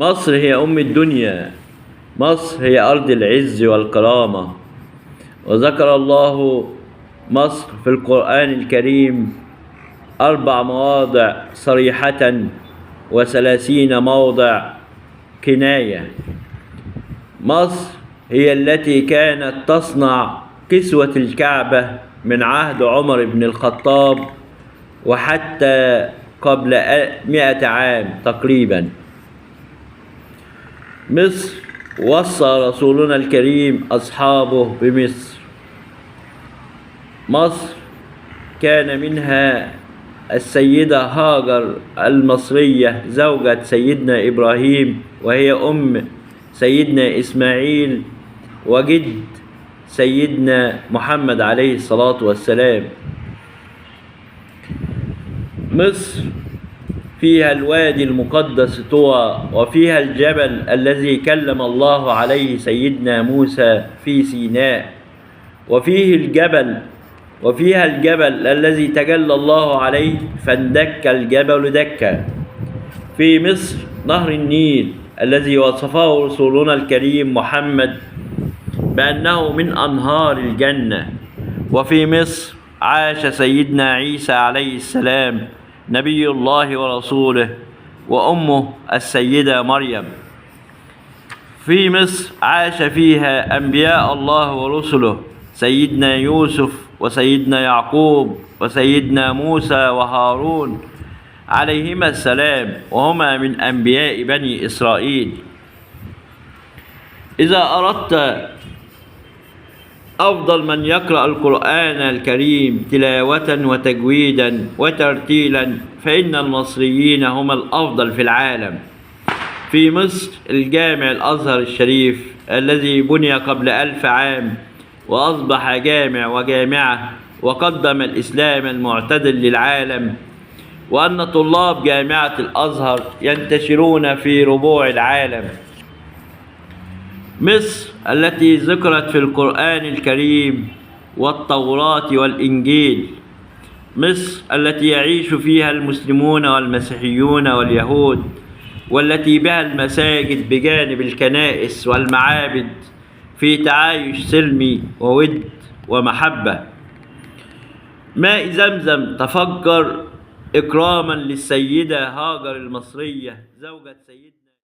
مصر هي أم الدنيا. مصر هي أرض العز والكرامة. وذكر الله مصر في القرآن الكريم 4 مواضع صريحة و30 موضع كناية. مصر هي التي كانت تصنع كسوة الكعبة من عهد عمر بن الخطاب وحتى قبل 100 عام تقريبا. مصر وصى رسولنا الكريم أصحابه بمصر. مصر كان منها السيدة هاجر المصرية زوجة سيدنا إبراهيم، وهي أم سيدنا إسماعيل وجد سيدنا محمد عليه الصلاة والسلام. مصر فيها الوادي المقدس طوى، وفيها الجبل الذي كلم الله عليه سيدنا موسى في سيناء، وفيها الجبل الذي تجلى الله عليه فاندك الجبل دكا. في مصر نهر النيل الذي وصفه رسولنا الكريم محمد بأنه من أنهار الجنة. وفي مصر عاش سيدنا عيسى عليه السلام نبي الله ورسوله، وأمه السيدة مريم. في مصر عاش فيها أنبياء الله ورسله، سيدنا يوسف وسيدنا يعقوب وسيدنا موسى وهارون عليهما السلام، وهما من أنبياء بني إسرائيل. إذا أردت أفضل من يقرأ القرآن الكريم تلاوة وتجويدا وترتيلا فإن المصريين هم الأفضل في العالم. في مصر الجامع الأزهر الشريف الذي بني قبل 1000 عام وأصبح جامع وجامعة، وقدم الإسلام المعتدل للعالم، وأن طلاب جامعة الأزهر ينتشرون في ربوع العالم. مصر التي ذكرت في القرآن الكريم والتوراة والإنجيل. مصر التي يعيش فيها المسلمون والمسيحيون واليهود، والتي بها المساجد بجانب الكنائس والمعابد في تعايش سلمي وود ومحبة. ماء زمزم تفجر إكراما للسيدة هاجر المصرية زوجة سيدنا